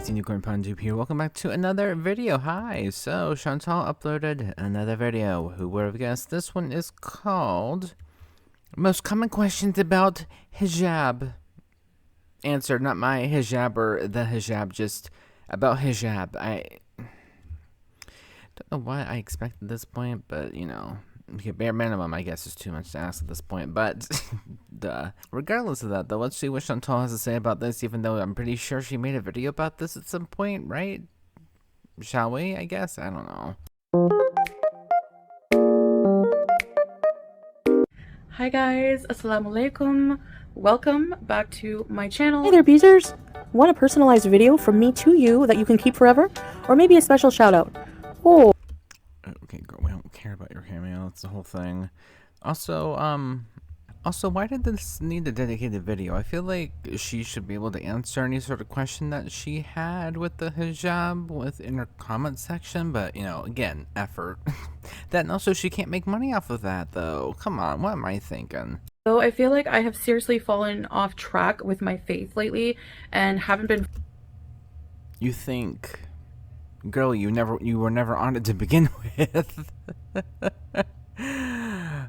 guys, Unicorn Panjub here. Welcome back to another video. Hi. So Chantal uploaded another video. Who would have guessed? This one is called Most Common Questions About Hijab. Answered, not my hijab or the hijab, just about hijab. I don't know what I expected at this point, but you know, bare minimum, I guess, is too much to ask at this point, but regardless of that, though, let's see what Chantal has to say about this, even though I'm pretty sure she made a video about this at some point, right? Shall we, I guess? I don't know. Hi guys, assalamu alaikum. Welcome back to my channel. Hey there, Beezers! Want a personalized video from me to you that you can keep forever? Or maybe a special shout out? Oh. Okay, girl, we don't care about your cameo. That's the whole thing. Also, why did this need a dedicated video? I feel like she should be able to answer any sort of question that she had with the hijab in her comment section, but, you know, again, effort. That, and also she can't make money off of that, though. Come on, what am I thinking? So I feel like I have seriously fallen off track with my faith lately and haven't been... You think... Girl, you were never on it to begin with.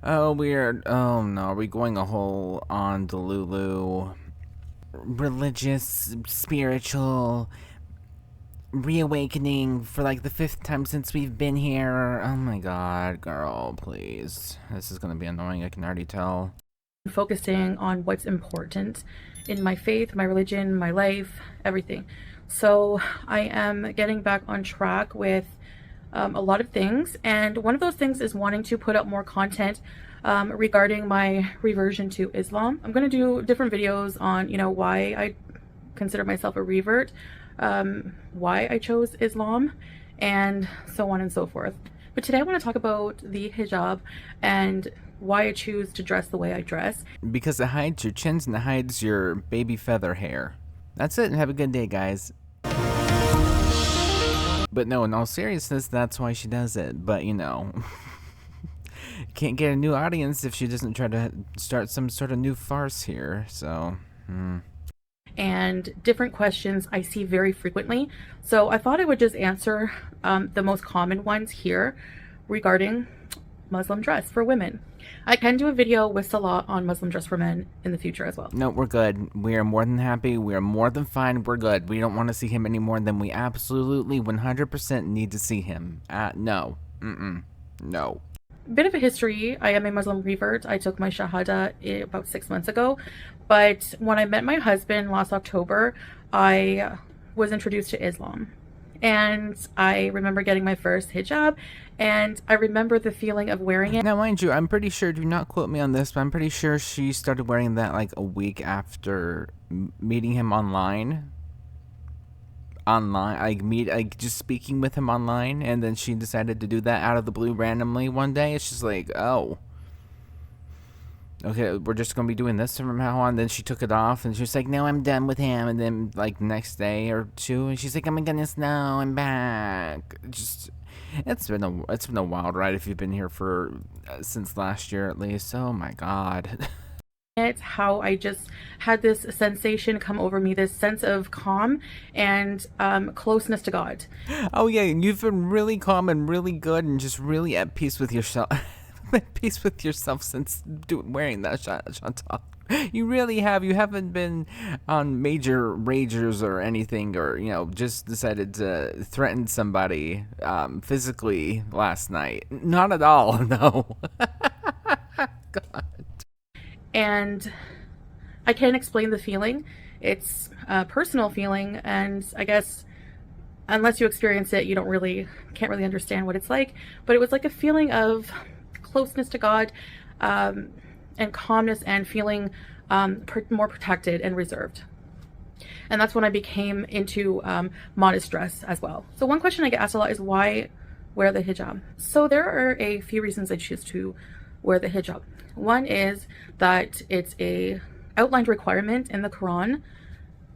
Oh, no, are we going a whole on Delulu religious, spiritual reawakening for like the 5th time since we've been here? Oh my god, girl, please. This is gonna be annoying, I can already tell. Focusing on what's important in my faith, my religion, my life, everything. So I am getting back on track with a lot of things, and one of those things is wanting to put up more content regarding my reversion to Islam. I'm going to do different videos on, you know, why I consider myself a revert, why I chose Islam, and so on and so forth. But today I want to talk about the hijab and why I choose to dress the way I dress. Because it hides your chins and it hides your baby feather hair. That's it, and have a good day, guys. But no, in all seriousness, that's why she does it. But, you know, can't get a new audience if she doesn't try to start some sort of new farce here, so... And different questions I see very frequently. So I thought I would just answer the most common ones here regarding Muslim dress for women. I can do a video with Salah on Muslim dress for men in the future as well. No, we're good. We are more than happy. We are more than fine. We're good. We don't want to see him any more than we absolutely 100% need to see him. No. No. Bit of a history. I am a Muslim revert. I took my Shahada about 6 months ago. But when I met my husband last October, I was introduced to Islam. And I remember getting my first hijab, and I remember the feeling of wearing it. Now, mind you, I'm pretty sure, do not quote me on this, but I'm pretty sure she started wearing that like a week after meeting him online. Like just speaking with him online, and then she decided to do that out of the blue randomly one day. It's just like, oh. Okay, we're just going to be doing this from now on. Then she took it off, and she was like, no, I'm done with him. And then, like, next day or two, and she's like, oh my goodness, no, I'm back. Just, it's been a wild ride if you've been here for, since last year at least. Oh my god. It's how I just had this sensation come over me, this sense of calm and closeness to God. Oh yeah, and you've been really calm and really good and just really at peace with yourself. At peace with yourself since wearing that Chantal. You really have. You haven't been on major ragers or anything, or, you know, just decided to threaten somebody physically last night. Not at all, no. God. And I can't explain the feeling. It's a personal feeling, and I guess unless you experience it, you can't really understand what it's like. But it was like a feeling of closeness to God, and calmness, and feeling more protected and reserved. And that's when I became into modest dress as well. So one question I get asked a lot is why wear the hijab? So there are a few reasons I choose to wear the hijab. One is that it's a outlined requirement in the Quran,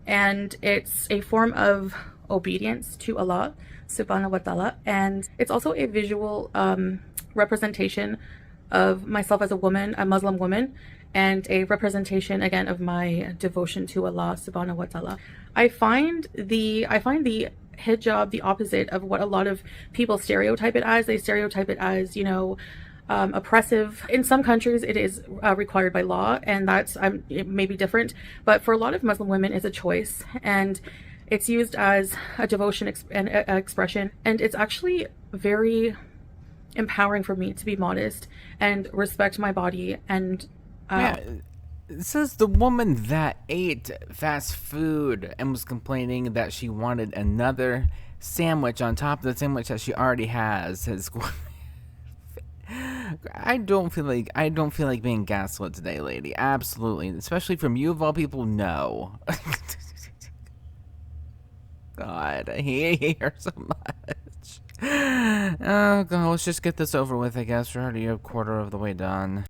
and it's a form of obedience to Allah subhanahu wa ta'ala, and it's also a visual representation of myself as a woman, a Muslim woman, and a representation again of my devotion to Allah subhanahu wa ta'ala. I find the hijab the opposite of what a lot of people stereotype it as. They stereotype it as, you know, oppressive. In some countries it is required by law, and that's it may be different, but for a lot of Muslim women it's a choice, and it's used as a devotion and expression, and it's actually very empowering for me to be modest and respect my body. And yeah, it says the woman that ate fast food and was complaining that she wanted another sandwich on top of the sandwich that she already has. I don't feel like being gaslit today, lady. Absolutely, especially from you of all people. No. God, I hate her so much. Oh God, let's just get this over with. I guess we're already a quarter of the way done.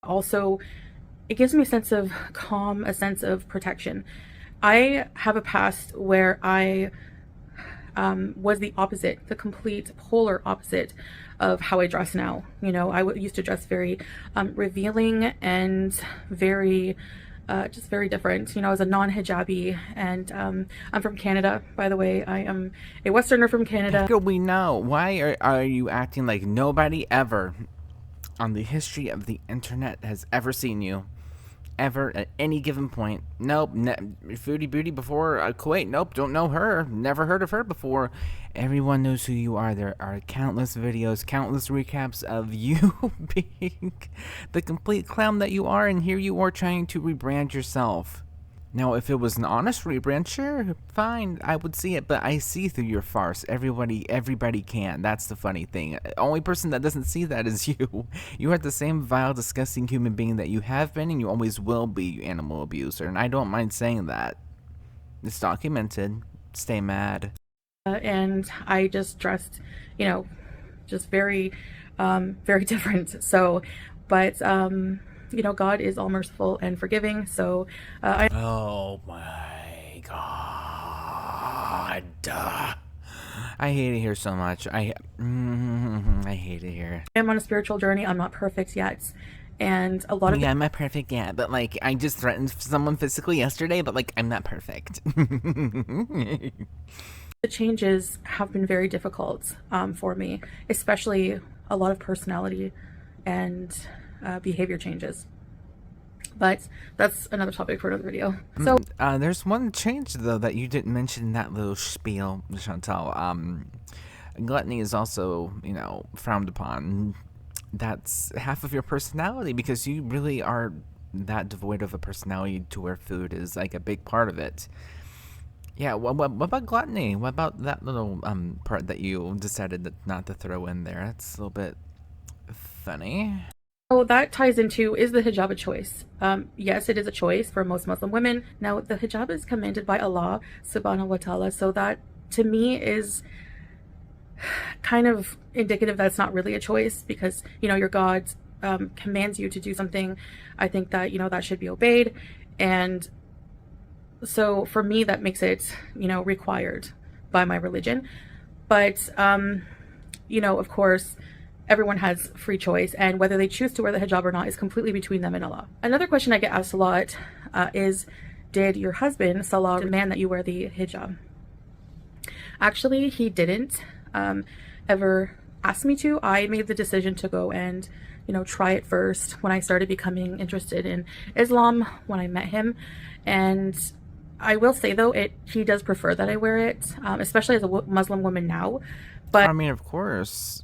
Also, it gives me a sense of calm, a sense of protection. I have a past where I was the opposite, the complete polar opposite of how I dress now. You know, I used to dress very revealing and very just very different. You know, I was a non-hijabi, and I'm from Canada, by the way. I am a Westerner from Canada. Girl, we know. Why are you acting like nobody ever on the history of the internet has ever seen you? Ever at any given point? Nope. Foodie Booty before Kuwait? Nope, don't know her. Never heard of her before. Everyone knows who you are. There are countless videos, countless recaps of you being the complete clown that you are, and here you are trying to rebrand yourself. Now, if it was an honest rebrand, sure, fine, I would see it, but I see through your farce. Everybody can. That's the funny thing. The only person that doesn't see that is you. You are the same vile, disgusting human being that you have been and you always will be, you animal abuser, and I don't mind saying that. It's documented. Stay mad. And I just dressed, you know, just very, very different. So, but, you know, God is all merciful and forgiving. So, oh my God. I hate it here so much. I hate it here. I'm on a spiritual journey. I'm not perfect yet. And a lot of I'm not perfect yet, but like I just threatened someone physically yesterday, but like I'm not perfect. the changes have been very difficult for me, especially a lot of personality and behavior changes. But that's another topic for another video. So there's one change though that you didn't mention in that little spiel, Chantal. Gluttony is also, you know, frowned upon. That's half of your personality, because you really are that devoid of a personality to where food is like a big part of it. Yeah, what about gluttony? What about that little part that you decided not to throw in there? That's a little bit funny. Oh, that ties into, is the hijab a choice? Yes, it is a choice for most Muslim women. Now, the hijab is commanded by Allah subhanahu wa ta'ala, so that to me is kind of indicative that it's not really a choice, because, you know, your God commands you to do something. I think that, you know, that should be obeyed. And so for me, that makes it, you know, required by my religion. But, you know, of course, everyone has free choice, and whether they choose to wear the hijab or not is completely between them and Allah. Another question I get asked a lot is, did your husband, Salah, demand that you wear the hijab? Actually, he didn't ever ask me to. I made the decision to go and, you know, try it first when I started becoming interested in Islam, when I met him. And I will say though, he does prefer that I wear it, especially as a Muslim woman now. But I mean, of course.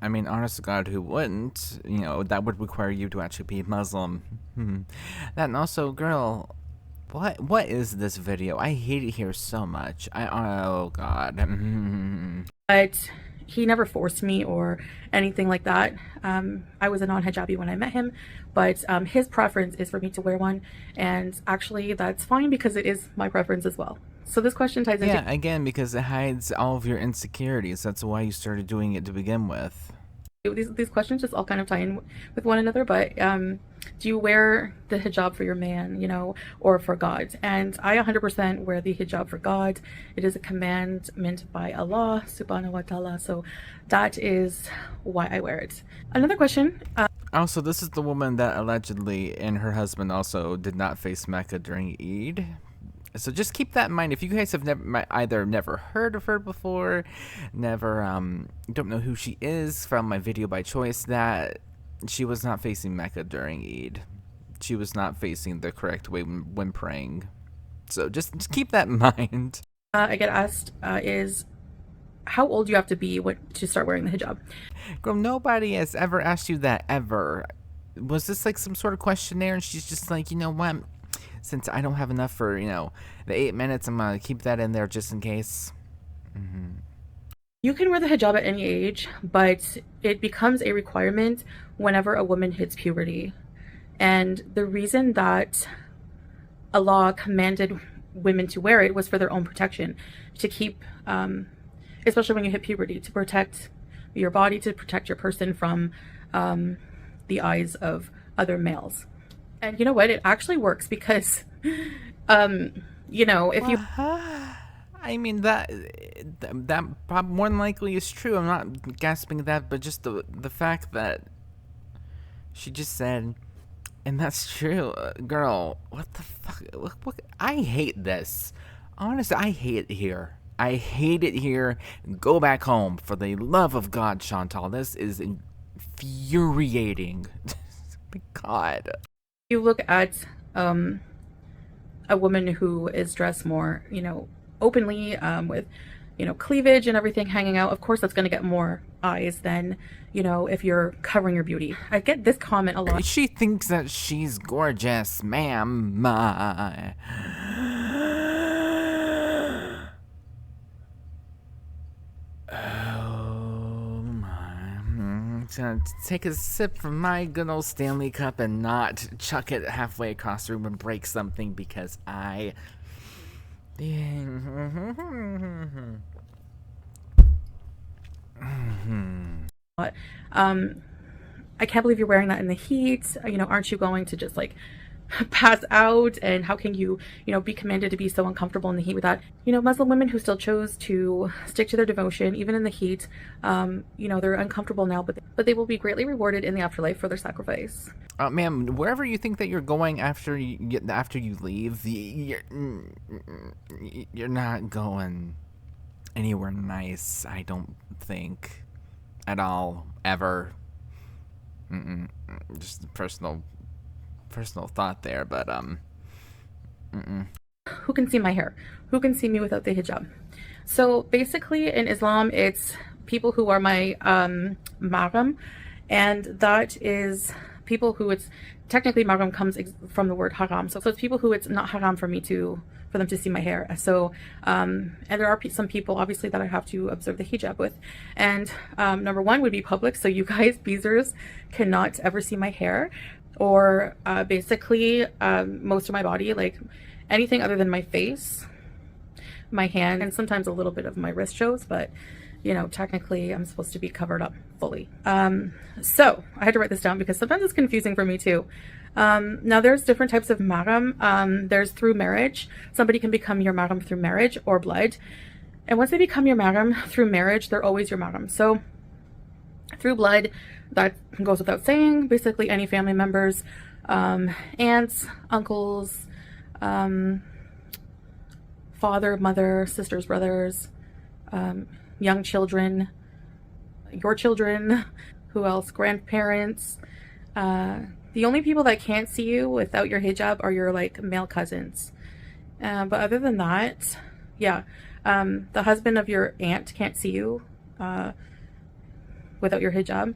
I mean, honest to God, who wouldn't? You know, that would require you to actually be Muslim. That, and also, girl, what is this video? I hate it here so much. Oh God. But he never forced me or anything like that. I was a non-hijabi when I met him, but his preference is for me to wear one, and actually that's fine because it is my preference as well. So this question ties into... Yeah, again, because it hides all of your insecurities. That's why you started doing it to begin with. These questions just all kind of tie in with one another, but do you wear the hijab for your man, you know, or for God? And I 100% wear the hijab for God. It is a commandment by Allah subhanahu wa ta'ala, so that is why I wear it. Another question. Also, this is the woman that allegedly and her husband also did not face Mecca during Eid. So just keep that in mind. If you guys have either never heard of her before, never don't know who she is from my video by choice, that she was not facing Mecca during Eid. She was not facing the correct way when praying. So just keep that in mind. I get asked is how old you have to be to start wearing the hijab. Girl, nobody has ever asked you that, ever. Was this like some sort of questionnaire and she's just like, you know what? Since I don't have enough for, the 8 minutes, I'm going to keep that in there just in case. You can wear the hijab at any age, but it becomes a requirement whenever a woman hits puberty. And the reason that Allah commanded women to wear it was for their own protection, to keep, especially when you hit puberty, to protect your body, to protect your person from the eyes of other males. And you know what? It actually works because, if you... I mean, that more than likely is true. I'm not gasping at that, but just the fact that she just said, and that's true. Girl, what the fuck? What? I hate this. Honestly, I hate it here. I hate it here. Go back home. For the love of God, Chantal. This is infuriating. My God. You look at a woman who is dressed more, openly, with, cleavage and everything hanging out. Of course, that's going to get more eyes than, if you're covering your beauty. I get this comment a lot. She thinks that she's gorgeous, ma'am. Gonna take a sip from my good old Stanley cup and not chuck it halfway across the room and break something because I can't believe you're wearing that in the heat. Aren't you going to just like pass out? And how can you be commanded to be so uncomfortable in the heat with that? Muslim women who still chose to stick to their devotion even in the heat, they're uncomfortable now, but they will be greatly rewarded in the afterlife for their sacrifice. Ma'am, wherever you think that you're going after you leave, you're not going anywhere nice, I don't think, at all, ever. Just personal thought there, but Who can see my hair? Who can see me without the hijab? So basically in Islam, it's people who are my mahram, and that is people who it's technically mahram comes from the word haram. So it's people who it's not haram for them to see my hair. So and there are some people obviously that I have to observe the hijab with, and number one would be public. So you guys, beezers, cannot ever see my hair, or basically most of my body, like anything other than my face, my hand, and sometimes a little bit of my wrist shows, but technically I'm supposed to be covered up fully. So I had to write this down because sometimes it's confusing for me too. Now there's different types of mahram. There's through marriage. Somebody can become your mahram through marriage or blood. And once they become your mahram through marriage, they're always your mahram. So through blood, that goes without saying. Basically any family members, aunts, uncles, father, mother, sisters, brothers, young children, your children, who else? Grandparents. The only people that can't see you without your hijab are your male cousins. But other than that, yeah, the husband of your aunt can't see you without your hijab.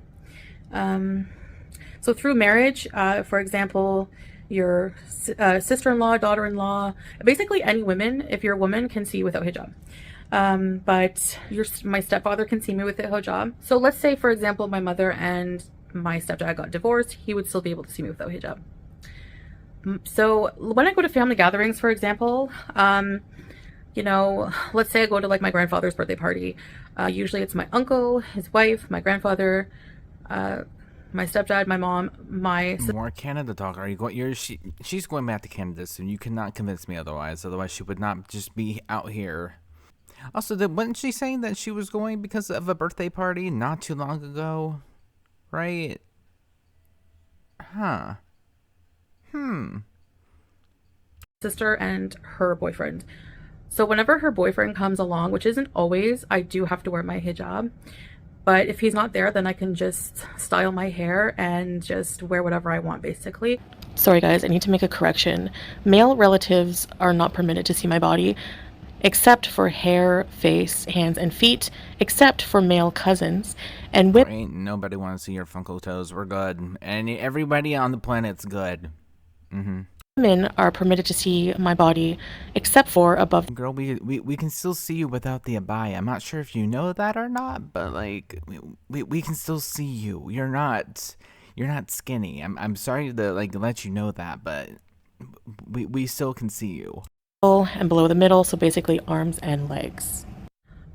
So through marriage, for example, your sister-in-law, daughter-in-law, basically any women, if you're a woman, can see you without hijab. But my stepfather can see me with the hijab. So let's say, for example, my mother and my stepdad got divorced, he would still be able to see me without hijab. So when I go to family gatherings, for example, let's say I go to my grandfather's birthday party. Usually it's my uncle, his wife, my grandfather, my stepdad, my mom, more Canada talk. Are you going? She's going back to Canada soon. You cannot convince me otherwise. Otherwise, she would not just be out here. Also, wasn't she saying that she was going because of a birthday party not too long ago? Right? Huh. Sister and her boyfriend. So whenever her boyfriend comes along, which isn't always, I do have to wear my hijab. But if he's not there, then I can just style my hair and just wear whatever I want, basically. Sorry guys, I need to make a correction. Male relatives are not permitted to see my body, except for hair, face, hands, and feet, except for male cousins. And Ain't nobody want to see your Funko toes. We're good. And everybody on the planet's good. women are permitted to see my body, except for above. Girl, we can still see you without the abaya. I'm not sure if you know that or not, but like we can still see you. You're not skinny. I'm sorry to like let you know that, but we still can see you. And below the middle, so basically arms and legs.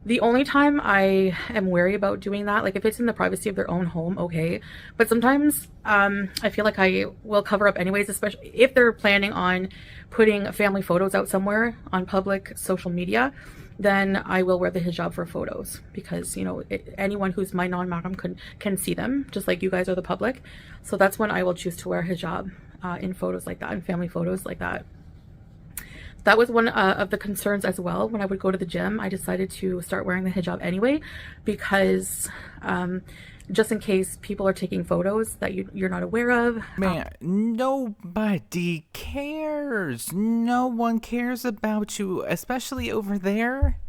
The only time I am wary about doing that, like if it's in the privacy of their own home, okay. But sometimes I feel like I will cover up anyways, especially if they're planning on putting family photos out somewhere on public social media, then I will wear the hijab for photos because, you know, anyone who's my non-mahram can see them, just like you guys are the public. So that's when I will choose to wear hijab in photos like that, in family photos like that. That was one of the concerns as well. When I would go to the gym, I decided to start wearing the hijab anyway, because just in case people are taking photos that you're not aware of. Man, nobody cares. No one cares about you, especially over there.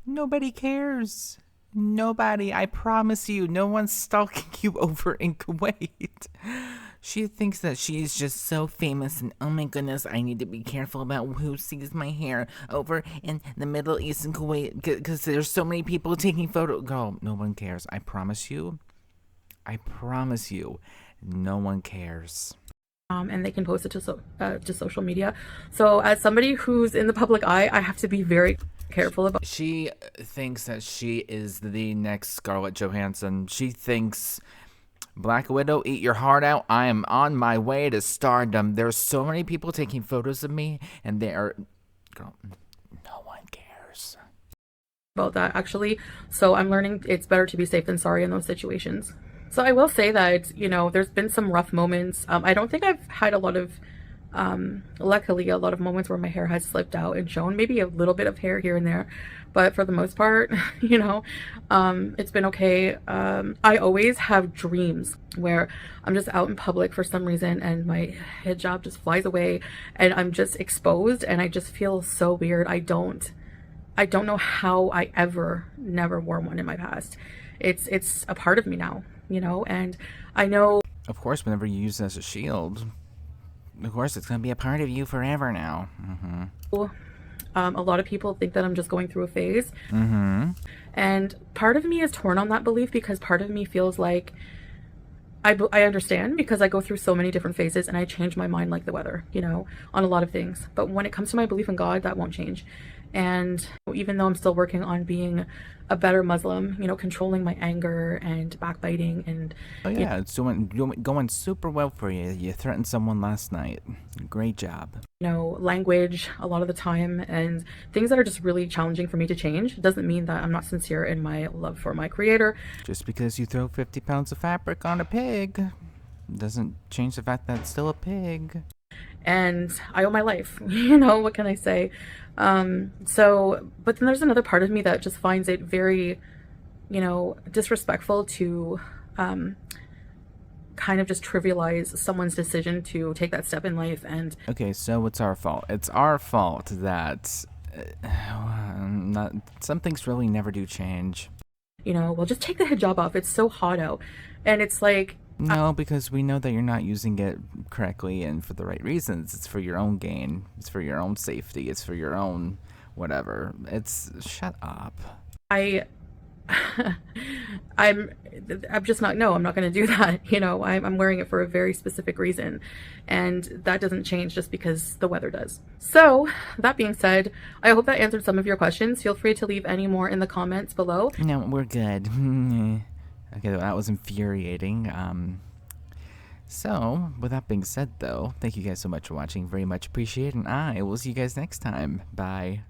Nobody cares. Nobody. I promise you, no one's stalking you over in Kuwait. She thinks that she's just so famous and oh my goodness, I need to be careful about who sees my hair over in the Middle East and Kuwait because there's so many people taking photos. Girl, no one cares. I promise you. I promise you, no one cares. And they can post it to social media. So as somebody who's in the public eye, I have to be very careful about. She thinks that she is the next Scarlett Johansson. She thinks, Black Widow, eat your heart out. I am on my way to stardom. There's so many people taking photos of me, and they are... Girl, no one cares about that, actually. So I'm learning it's better to be safe than sorry in those situations. So I will say that, you know, there's been some rough moments. I don't think I've had a lot of... luckily, a lot of moments where my hair has slipped out and shown. Maybe a little bit of hair here and there, but for the most part, you know, it's been okay. I always have dreams where I'm just out in public for some reason and my hijab just flies away and I'm just exposed and I just feel so weird. I don't know how I never wore one in my past. It's a part of me now, you know, and I know. Of course, whenever you use it as a shield, of course, it's going to be a part of you forever now. A lot of people think that I'm just going through a phase. And part of me is torn on that belief because part of me feels like I understand because I go through so many different phases and I change my mind like the weather, you know, on a lot of things. But when it comes to my belief in God, that won't change. And even though I'm still working on being a better Muslim, you know, controlling my anger and backbiting and... Oh yeah, it's going super well for you. You threatened someone last night. Great job. You know, language a lot of the time and things that are just really challenging for me to change doesn't mean that I'm not sincere in my love for my creator. Just because you throw 50 pounds of fabric on a pig doesn't change the fact that it's still a pig. And I owe my life, you know, what can I say? But then there's another part of me that just finds it very, you know, disrespectful to kind of just trivialize someone's decision to take that step in life. And okay, so it's our fault. It's our fault that some things really never do change. You know, well, just take the hijab off. It's so hot out. And it's like... No, because we know that you're not using it correctly and for the right reasons. It's for your own gain. It's for your own safety. It's for your own whatever. It's... Shut up. I'm just not... No, I'm not going to do that. You know, I'm wearing it for a very specific reason. And that doesn't change just because the weather does. So, that being said, I hope that answered some of your questions. Feel free to leave any more in the comments below. No, we're good. Okay, that was infuriating. So, with that being said, though, thank you guys so much for watching. Very much appreciated, and I will see you guys next time. Bye.